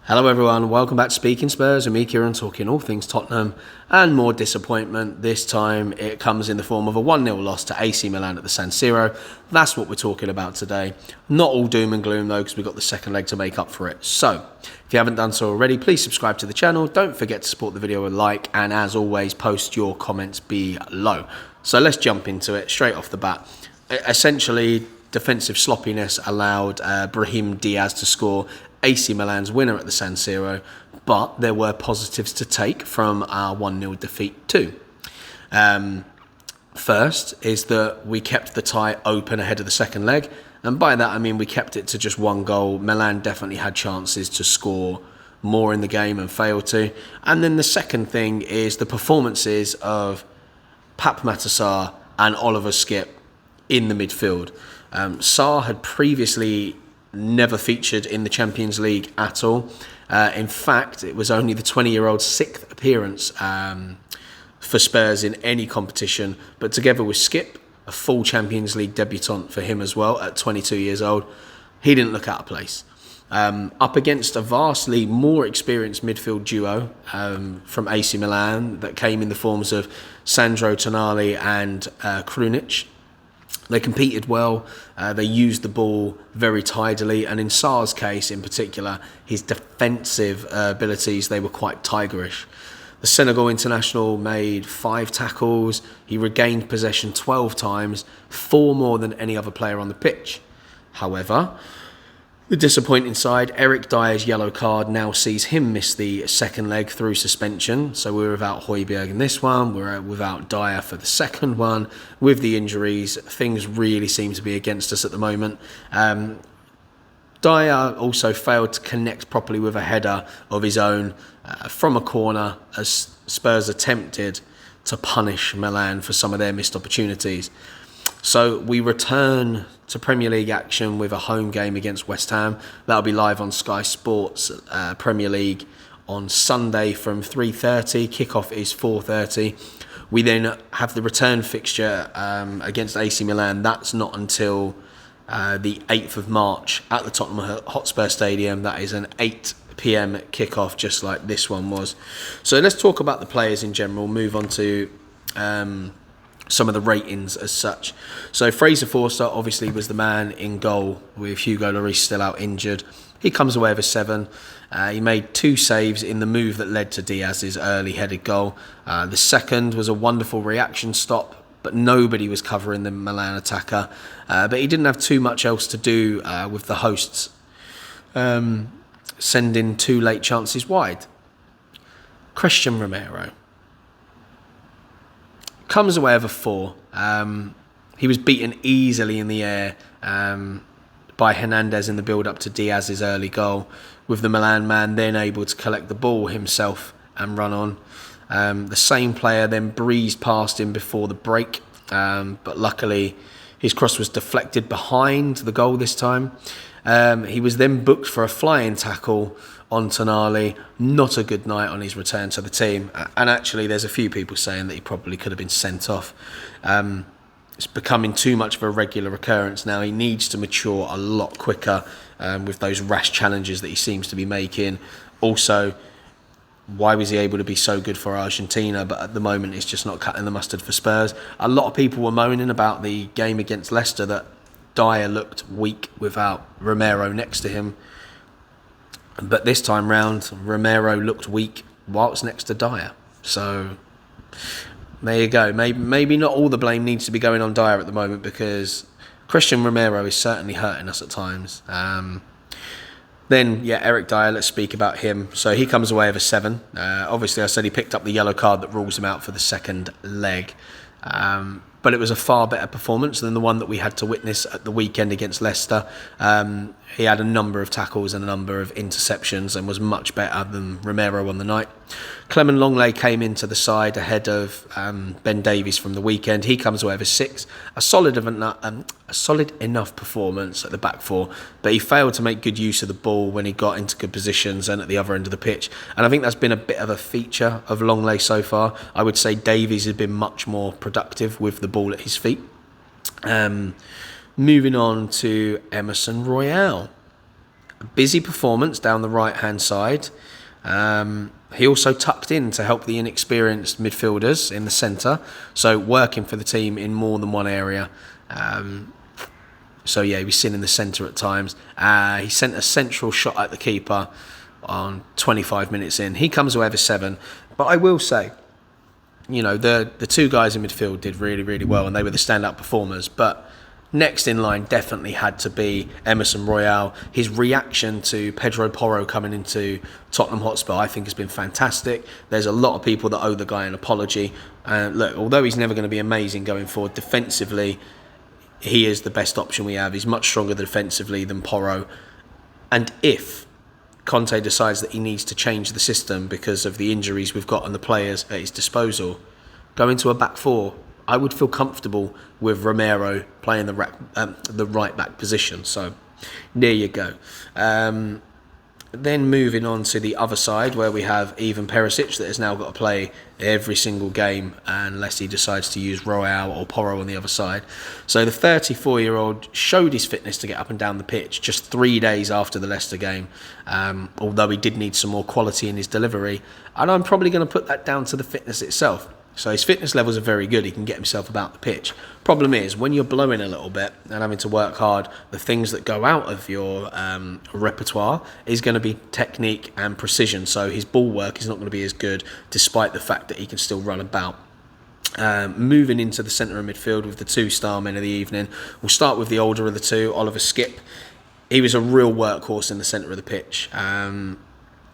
Hello everyone, welcome back to Speaking Spurs, and me, Kieran, talking all things Tottenham and more disappointment. This time it comes in the form of a 1-0 loss to AC Milan at the San Siro. That's what we're talking about today. Not all doom and gloom though, because we've got the second leg to make up for it. So, if you haven't done so already, please subscribe to the channel. Don't forget to support the video with a like, and as always, post your comments below. So let's jump into it straight off the bat. Essentially, defensive sloppiness allowed Brahim Diaz to score AC Milan's winner at the San Siro, but there were positives to take from our 1-0 defeat too. First is that we kept the tie open ahead of the second leg, and by that I mean we kept it to just one goal. Milan definitely had chances to score more in the game and failed to. And then the second thing is the performances of Pape Matar and Oliver Skipp in the midfield. Sarr had previously never featured in the Champions League at all. In fact, it was only the 20-year-old's sixth appearance for Spurs in any competition, but together with Skipp, a full Champions League debutant for him as well at 22 years old, he didn't look out of place. Up against a vastly more experienced midfield duo from AC Milan that came in the forms of Sandro Tonali and Krunic. They competed well, they used the ball very tidily, and in Sarr's case in particular, his defensive abilities, they were quite tigerish. The Senegal international made 5 tackles, he regained possession 12 times, 4 more than any other player on the pitch. However, the disappointing side, Eric Dyer's yellow card now sees him miss the second leg through suspension. So we're without Højbjerg in this one, we're without Dyer for the second one. With the injuries, things really seem to be against us at the moment. Dyer also failed to connect properly with a header of his own from a corner as Spurs attempted to punish Milan for some of their missed opportunities. So we return to Premier League action with a home game against West Ham. That'll be live on Sky Sports Premier League on Sunday from 3:30. Kickoff is 4:30. We then have the return fixture against AC Milan. That's not until the 8th of March at the Tottenham Hotspur Stadium. That is an 8 p.m. kickoff, just like this one was. So let's talk about the players in general. Move on to some of the ratings as such. So Fraser Forster obviously was the man in goal with Hugo Lloris still out injured. He comes away with a 7. He made 2 saves in the move that led to Diaz's early headed goal. The second was a wonderful reaction stop, but nobody was covering the Milan attacker. But he didn't have too much else to do with the hosts, sending 2 late chances wide. Christian Romero comes away with a 4. He was beaten easily in the air by Hernandez in the build-up to Diaz's early goal, with the Milan man then able to collect the ball himself and run on. The same player then breezed past him before the break, but luckily his cross was deflected behind the goal this time. He was then booked for a flying tackle on Tonali. Not a good night on his return to the team, and actually there's a few people saying that he probably could have been sent off. It's becoming too much of a regular occurrence now. He needs to mature a lot quicker with those rash challenges that he seems to be making. Also, why was he able to be so good for Argentina, but at the moment it's just not cutting the mustard for Spurs? A lot of people were moaning about the game against Leicester that Dyer looked weak without Romero next to him. But this time round, Romero looked weak whilst next to Dyer. So there you go. Maybe not all the blame needs to be going on Dyer at the moment, because Christian Romero is certainly hurting us at times. Then, Eric Dyer, let's speak about him. So he comes away with a 7. Obviously, I said he picked up the yellow card that rules him out for the second leg. But it was a far better performance than the one that we had to witness at the weekend against Leicester. He had a number of tackles and a number of interceptions and was much better than Romero on the night. Clement Longley came into the side ahead of Ben Davies from the weekend. He comes away with a 6. A solid enough performance at the back 4, but he failed to make good use of the ball when he got into good positions and at the other end of the pitch. And I think that's been a bit of a feature of Longley so far. I would say Davies has been much more productive with the ball at his feet. Moving on to Emerson Royale. A busy performance down the right-hand side. He also tucked in to help the inexperienced midfielders in the centre, so working for the team in more than one area. So yeah, he was seen in the centre at times. He sent a central shot at the keeper on 25 minutes in. He comes away with 7. But I will say, the two guys in midfield did really, really well, and they were the standout performers. But next in line definitely had to be Emerson Royal. His reaction to Pedro Porro coming into Tottenham Hotspur, I think, has been fantastic. There's a lot of people that owe the guy an apology. Look, although he's never going to be amazing going forward, defensively, he is the best option we have. He's much stronger defensively than Porro. And if Conte decides that he needs to change the system because of the injuries we've got and the players at his disposal, go into a back four, I would feel comfortable with Romero playing the right back position. So there you go. Then moving on to the other side, where we have Ivan Perisic, that has now got to play every single game unless he decides to use Royal or Porro on the other side. So the 34-year-old showed his fitness to get up and down the pitch just 3 days after the Leicester game, although he did need some more quality in his delivery. And I'm probably going to put that down to the fitness itself. So his fitness levels are very good. He can get himself about the pitch. Problem is, when you're blowing a little bit and having to work hard, the things that go out of your repertoire is going to be technique and precision. So his ball work is not going to be as good, despite the fact that he can still run about. Moving into the centre of midfield with the 2 star men of the evening. We'll start with the older of the two, Oliver Skipp. He was a real workhorse in the centre of the pitch.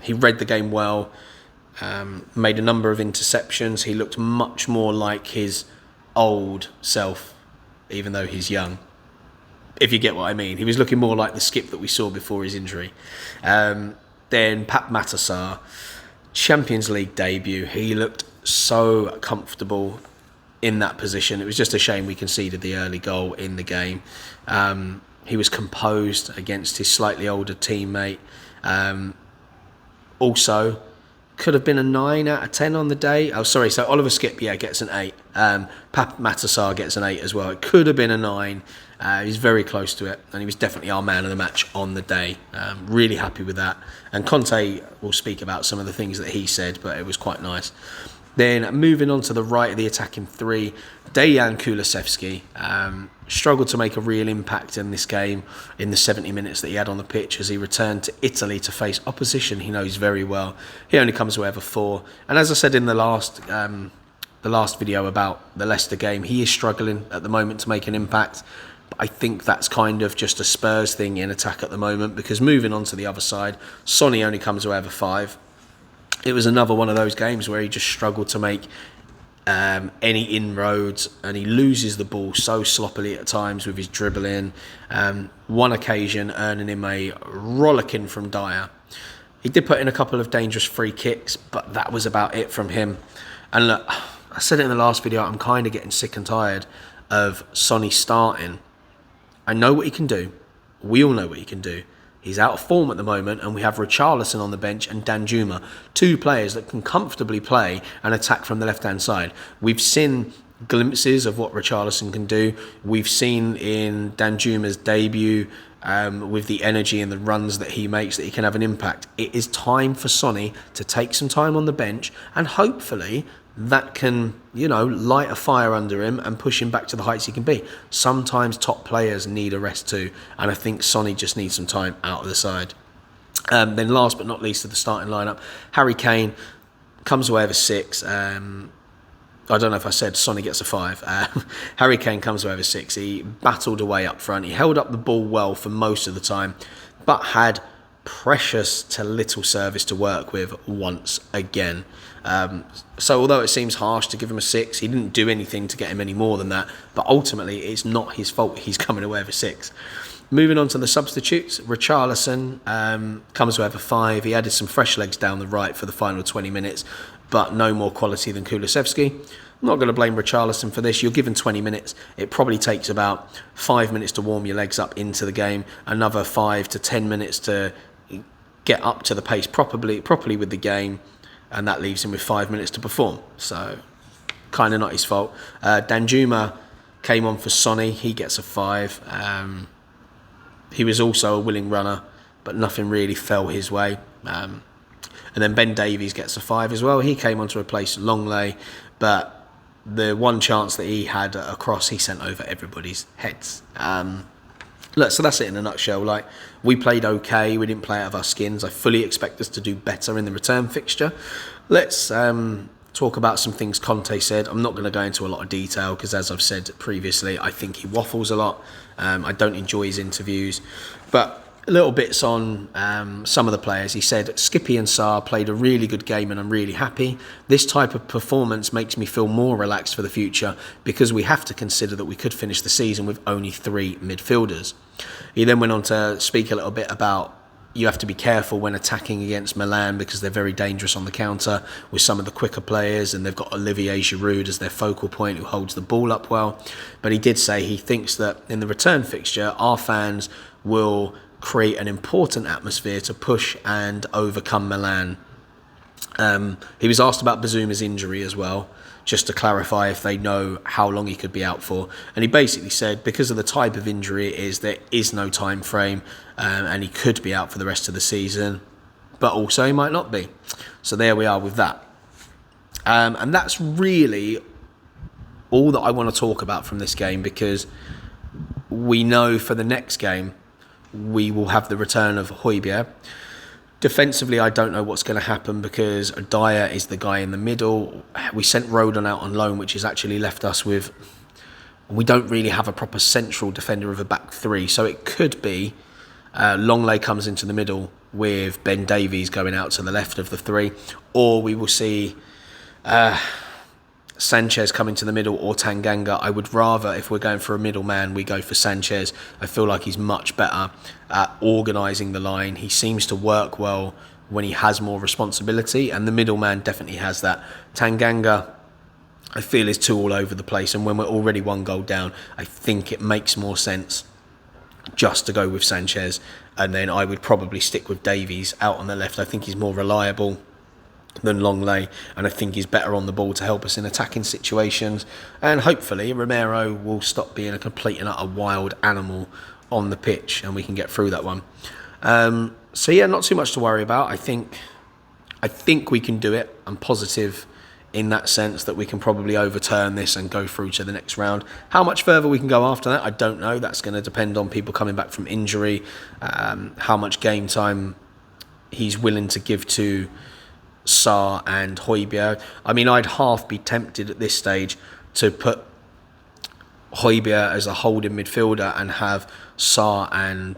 He read the game well. Made a number of interceptions. He looked much more like his old self, even though he's young, if you get what I mean. He was looking more like the Skipp that we saw before his injury. Then Pape Matar, Champions League debut. He looked so comfortable in that position. It was just a shame we conceded the early goal in the game. He was composed against his slightly older teammate. Also, could have been a 9 out of 10 on the day. Oh, sorry. So Oliver Skipp, gets an 8. Pape Matar gets an 8 as well. It could have been a 9. He's very close to it, and he was definitely our man of the match on the day. Really happy with that. And Conte will speak about some of the things that he said, but it was quite nice. Then moving on to the right of the attacking 3, Dejan Kulusevski struggled to make a real impact in this game in the 70 minutes that he had on the pitch as he returned to Italy to face opposition he knows very well. He only comes away with a 4. And as I said in the last video about the Leicester game, he is struggling at the moment to make an impact. But I think that's kind of just a Spurs thing in attack at the moment, because moving on to the other side, Sonny only comes away with a 5. It was another one of those games where he just struggled to make any inroads, and he loses the ball so sloppily at times with his dribbling. One occasion earning him a rollicking from Dyer. He did put in a couple of dangerous free kicks, but that was about it from him. And look, I said it in the last video, I'm kind of getting sick and tired of Sonny starting. I know what he can do. We all know what he can do. He's out of form at the moment, and we have Richarlison on the bench and Danjuma, 2 players that can comfortably play and attack from the left-hand side. We've seen glimpses of what Richarlison can do. We've seen in Danjuma's debut, with the energy and the runs that he makes, that he can have an impact. It is time for Sonny to take some time on the bench, and hopefully that can, light a fire under him and push him back to the heights he can be. Sometimes top players need a rest too, and I think Sonny just needs some time out of the side. Then last but not least of the starting lineup, Harry Kane comes away with a 6. I don't know if I said Sonny gets a 5. Harry Kane comes away with a 6. He battled away up front. He held up the ball well for most of the time, but had precious to little service to work with once again. So although it seems harsh to give him a 6, he didn't do anything to get him any more than that. But ultimately, it's not his fault he's coming away with a 6. Moving on to the substitutes, Richarlison comes away with a 5. He added some fresh legs down the right for the final 20 minutes, but no more quality than Kulusevski. I'm not going to blame Richarlison for this. You're given 20 minutes. It probably takes about 5 minutes to warm your legs up into the game, another 5 to 10 minutes to get up to the pace properly with the game, and that leaves him with 5 minutes to perform. So, kind of not his fault. Danjuma came on for Sonny. He gets a 5. He was also a willing runner, but nothing really fell his way. And then Ben Davies gets a 5 as well. He came on to replace Longley, but the one chance that he had at a cross, he sent over everybody's heads. Look, so that's it in a nutshell. Like, we played okay. We didn't play out of our skins. I fully expect us to do better in the return fixture. Let's talk about some things Conte said. I'm not going to go into a lot of detail because, as I've said previously, I think he waffles a lot. I don't enjoy his interviews. But little bits on some of the players. He said, Skippy and Sarr played a really good game and I'm really happy. This type of performance makes me feel more relaxed for the future because we have to consider that we could finish the season with only 3 midfielders. He then went on to speak a little bit about you have to be careful when attacking against Milan because they're very dangerous on the counter with some of the quicker players, and they've got Olivier Giroud as their focal point who holds the ball up well. But he did say he thinks that in the return fixture, our fans will create an important atmosphere to push and overcome Milan. He was asked about Bazouma's injury as well, just to clarify if they know how long he could be out for. And he basically said because of the type of injury it is, there is no time frame, and he could be out for the rest of the season, but also he might not be. So there we are with that. And that's really all that I want to talk about from this game, because we know for the next game we will have the return of Højbjerg. Defensively, I don't know what's going to happen because Dyer is the guy in the middle. We sent Rodon out on loan, which has actually left us with... We don't really have a proper central defender of a back 3. So it could be Longley comes into the middle with Ben Davies going out to the left of the 3. Or we will see Sanchez come into the middle or Tanganga. I would rather, if we're going for a middleman, we go for Sanchez. I feel like he's much better at organising the line. He seems to work well when he has more responsibility, and the middleman definitely has that. Tanganga, I feel, is too all over the place, and when we're already 1 goal down, I think it makes more sense just to go with Sanchez, and then I would probably stick with Davies out on the left. I think he's more reliable than Longley, and I think he's better on the ball to help us in attacking situations, and hopefully Romero will stop being a complete and utter wild animal on the pitch and we can get through that one. So yeah, not too much to worry about. I think we can do it. I'm positive in that sense that we can probably overturn this and go through to the next round. How much further we can go after that, I don't know. That's going to depend on people coming back from injury, how much game time he's willing to give to Sarr and Højbjerg. I mean, I'd half be tempted at this stage to put Højbjerg as a holding midfielder and have Sarr and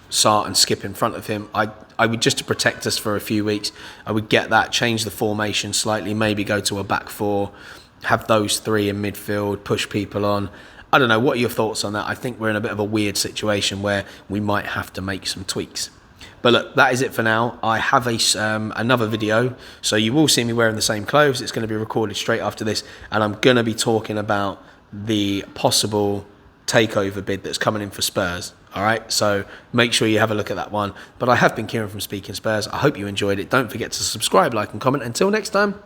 Skipp in front of him. I would, just to protect us for a few weeks, I would get that, change the formation slightly, maybe go to a back 4, have those 3 in midfield, push people on. I don't know, what are your thoughts on that? I think we're in a bit of a weird situation where we might have to make some tweaks. But look, that is it for now. I have another video, so you will see me wearing the same clothes. It's going to be recorded straight after this, and I'm going to be talking about the possible takeover bid that's coming in for Spurs. All right, so make sure you have a look at that one. But I have been Kieran from Speaking Spurs. I hope you enjoyed it. Don't forget to subscribe, like, and comment. Until next time,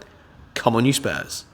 come on you Spurs.